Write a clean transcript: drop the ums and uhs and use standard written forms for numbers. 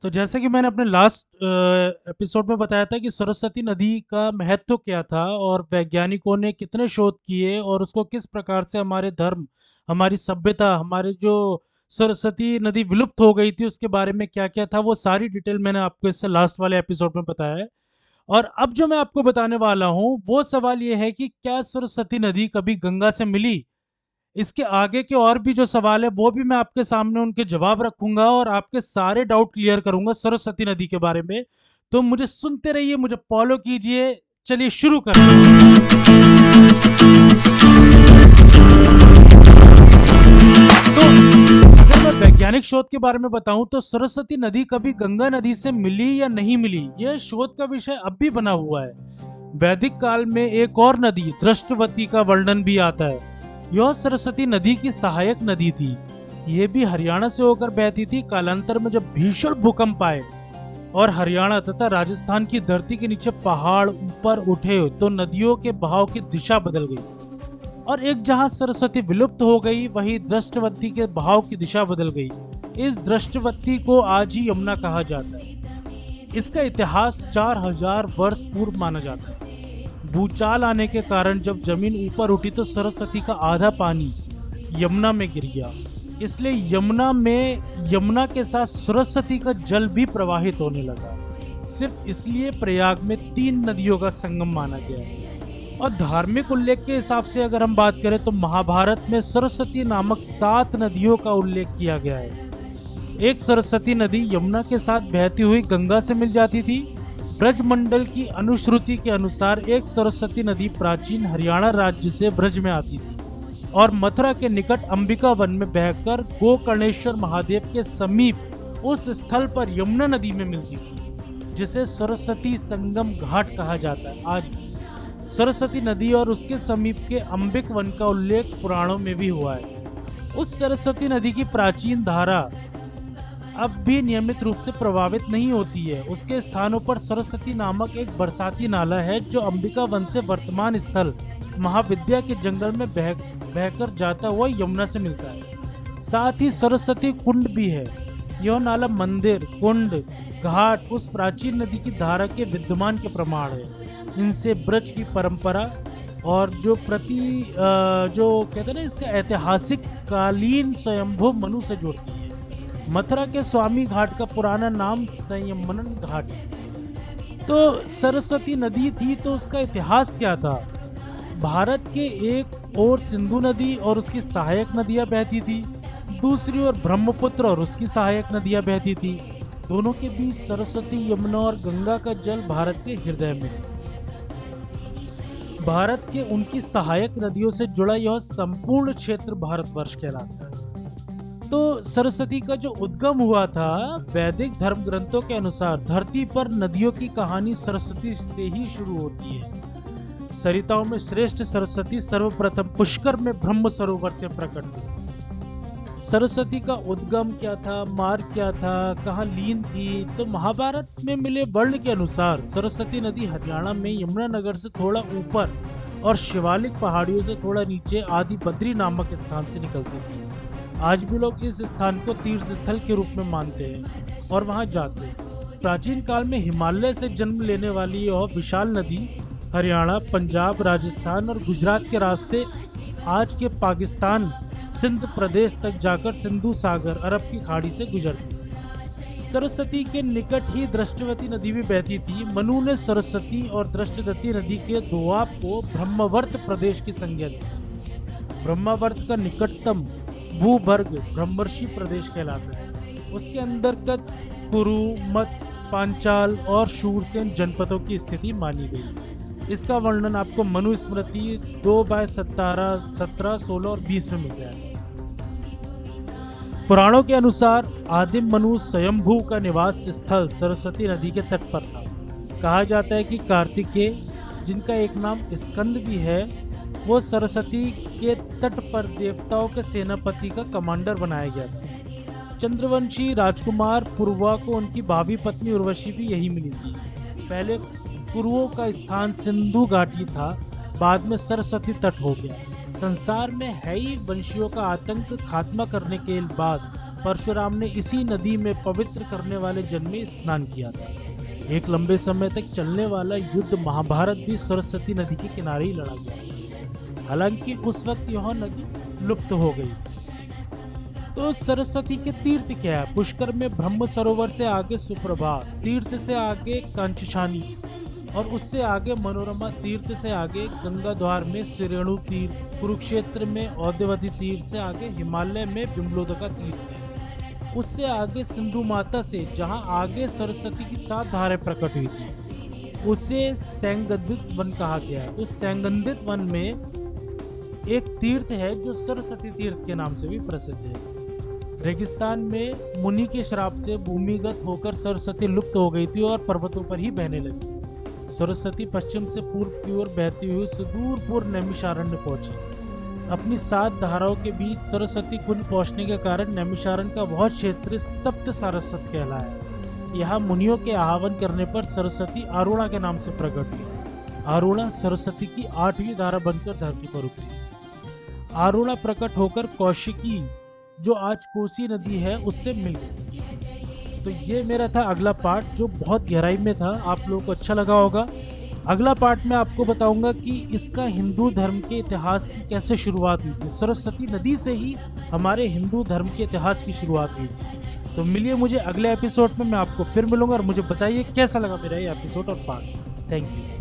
तो जैसे कि मैंने अपने लास्ट एपिसोड में बताया था कि सरस्वती नदी का महत्व क्या था और वैज्ञानिकों ने कितने शोध किए और उसको किस प्रकार से हमारे धर्म, हमारी सभ्यता, हमारे जो सरस्वती नदी विलुप्त हो गई थी उसके बारे में क्या क्या था, वो सारी डिटेल मैंने आपको इससे लास्ट वाले एपिसोड में बताया है। और अब जो मैं आपको बताने वाला हूँ वो सवाल ये है कि क्या सरस्वती नदी कभी गंगा से मिली। इसके आगे के और भी जो सवाल है वो भी मैं आपके सामने उनके जवाब रखूंगा और आपके सारे डाउट क्लियर करूंगा सरस्वती नदी के बारे में। तो मुझे सुनते रहिए, मुझे फॉलो कीजिए। चलिए शुरू करते हैं। तो अगर मैं वैज्ञानिक शोध के बारे में बताऊं तो सरस्वती नदी कभी गंगा नदी से मिली या नहीं मिली, यह शोध का विषय अब भी बना हुआ है। वैदिक काल में एक और नदी दृष्टवती का वर्णन भी आता है। यह सरस्वती नदी की सहायक नदी थी। यह भी हरियाणा से होकर बहती थी। कालांतर में जब भीषण भूकंप आए और हरियाणा तथा राजस्थान की धरती के नीचे पहाड़ ऊपर उठे तो नदियों के बहाव की दिशा बदल गई और एक जहां सरस्वती विलुप्त हो गई वहीं दृष्टवती के बहाव की दिशा बदल गई। इस दृष्टवती को आज ही यमुना कहा जाता है। इसका इतिहास 4000 वर्ष पूर्व माना जाता है। भूचाल आने के कारण जब जमीन ऊपर उठी तो सरस्वती का आधा पानी यमुना में गिर गया। इसलिए यमुना के साथ सरस्वती का जल भी प्रवाहित होने लगा। सिर्फ इसलिए प्रयाग में 3 नदियों का संगम माना गया है। और धार्मिक उल्लेख के हिसाब से अगर हम बात करें तो महाभारत में सरस्वती नामक 7 नदियों का उल्लेख किया गया है। एक सरस्वती नदी यमुना के साथ बहती हुई गंगा से मिल जाती थी। ब्रजमंडल की अनुश्रुति के अनुसार एक सरस्वती नदी प्राचीन हरियाणा राज्य से ब्रज में आती थी और मथुरा के निकट अंबिका वन में बहकर गोकर्णेश्वर महादेव के समीप उस स्थल पर यमुना नदी में मिलती थी, जिसे सरस्वती संगम घाट कहा जाता है आज भी। सरस्वती नदी और उसके समीप के अंबिक वन का उल्लेख पुराणों में भी हुआ है। उस सरस्वती नदी की प्राचीन धारा अब भी नियमित रूप से प्रभावित नहीं होती है। उसके स्थानों पर सरस्वती नामक एक बरसाती नाला है जो अंबिका वन से वर्तमान स्थल महाविद्या के जंगल में बहकर जाता हुआ यमुना से मिलता है। साथ ही सरस्वती कुंड भी है। यह नाला मंदिर, कुंड, घाट उस प्राचीन नदी की धारा के विद्यमान के प्रमाण है। इनसे ब्रज की परंपरा और जो कहते हैं ना, इसका ऐतिहासिक कालीन स्वयंभू मनु से जुड़ती है। मथुरा के स्वामी घाट का पुराना नाम संयमन घाट है। तो सरस्वती नदी थी तो उसका इतिहास क्या था। भारत के एक ओर सिंधु नदी और उसकी सहायक नदियां बहती थी, दूसरी ओर ब्रह्मपुत्र और उसकी सहायक नदियां बहती थी। दोनों के बीच सरस्वती, यमुना और गंगा का जल भारत के हृदय में। भारत के उनकी सहायक नदियों से जुड़ा यह संपूर्ण क्षेत्र भारतवर्ष कहलाता है। तो सरस्वती का जो उद्गम हुआ था, वैदिक धर्म ग्रंथों के अनुसार धरती पर नदियों की कहानी सरस्वती से ही शुरू होती है। सरिताओं में श्रेष्ठ सरस्वती सर्वप्रथम पुष्कर में ब्रह्म सरोवर से प्रकट हुई। सरस्वती का उद्गम क्या था, मार्ग क्या था, कहाँ लीन थी, तो महाभारत में मिले वर्ण के अनुसार सरस्वती नदी हरियाणा में यमुना नगर से थोड़ा ऊपर और शिवालिक पहाड़ियों से थोड़ा नीचे आदि बद्री नामक स्थान से निकलती थी। आज भी लोग इस स्थान को तीर्थ स्थल के रूप में मानते हैं और वहां जाते हैं। प्राचीन काल में हिमालय से जन्म लेने वाली यह विशाल नदी हरियाणा, पंजाब, राजस्थान और गुजरात के रास्ते आज के पाकिस्तान, सिंध प्रदेश तक जाकर सिंधु सागर, अरब की खाड़ी से गुजरती। सरस्वती के निकट ही दृष्टवती नदी भी बहती थी। मनु ने सरस्वती और दृष्टवती नदी के दोआब को ब्रह्मवर्त प्रदेश की संज्ञा दी। ब्रह्मवर्त का निकटतम भूवर्ग ब्रह्मर्षि प्रदेश कहलाता है। उसके अंतर्गत कुरु, मत्स्य, पांचाल और शूरसेन जनपदों की स्थिति मानी गई। इसका वर्णन आपको मनुस्मृति 2/17, 17, 16 और 20 में मिल जाएगा। पुराणों के अनुसार आदिम मनु स्वयंभू का निवास स्थल सरस्वती नदी के तट पर था। कहा जाता है कि कार्तिकेय, जिनका एक नाम स्कंद भी है, वो सरस्वती के तट पर देवताओं के सेनापति का कमांडर बनाया गया था। चंद्रवंशी राजकुमार पुरुवा को उनकी भावी पत्नी उर्वशी भी यही मिली थी। पहले कुरुओं का स्थान सिंधु घाटी था, बाद में सरस्वती तट हो गया। संसार में है ही वंशियों का आतंक खात्मा करने के बाद परशुराम ने इसी नदी में पवित्र करने वाले जल में स्नान किया था। एक लंबे समय तक चलने वाला युद्ध महाभारत भी सरस्वती नदी के किनारे ही लड़ा गया। हालांकि उस वक्त यह नदी लुप्त हो गई थी। तो सरस्वती के तीर्थ क्या है? पुष्कर में ब्रह्म सरोवर से आगे सुप्रभात तीर्थ से आगे कांचशानी और उससे आगे मनोरमा तीर्थ से आगे गंगा द्वार में सिरेणु तीर्थ, कुरुक्षेत्र में औद्यवती तीर्थ से आगे हिमालय में बिम्लोदका तीर्थ है। उससे आगे सिंधु माता से जहां आगे सरस्वती की 7 धाराएं प्रकट हुई थी, उसे सैंगंधित वन कहा गया है। उस सैंगंधित वन में एक तीर्थ है जो सरस्वती तीर्थ के नाम से भी प्रसिद्ध है। रेगिस्तान में मुनि के श्राप से भूमिगत होकर सरस्वती लुप्त हो गई थी और पर्वतों पर ही बहने लगी। सरस्वती पश्चिम से पूर्व की ओर बहती हुई सुदूर पूर्व नैमिषारण्य पहुंची। अपनी 7 धाराओं के बीच सरस्वती कुंज पहुंचने के कारण नैमिषारण्य का बहुत क्षेत्र सप्त सारस्वत कहलाया। यहाँ मुनियों के आह्वान करने पर सरस्वती अरुणा के नाम से प्रकट हुई। अरुणा सरस्वती की 8वीं धारा बनकर धरती पर उतरी। अरुणा प्रकट होकर कौशिकी जो आज कोसी नदी है उससे मिल गई। तो ये मेरा था अगला पार्ट जो बहुत गहराई में था, आप लोगों को अच्छा लगा होगा। अगला पार्ट में आपको बताऊंगा कि इसका हिंदू धर्म के इतिहास की कैसे शुरुआत हुई थी। सरस्वती नदी से ही हमारे हिंदू धर्म के इतिहास की शुरुआत हुई थी। तो मिलिए मुझे अगले एपिसोड में, मैं आपको फिर मिलूंगा और मुझे बताइए कैसा लगा मेरा ये एपिसोड और पार्ट। Thank you.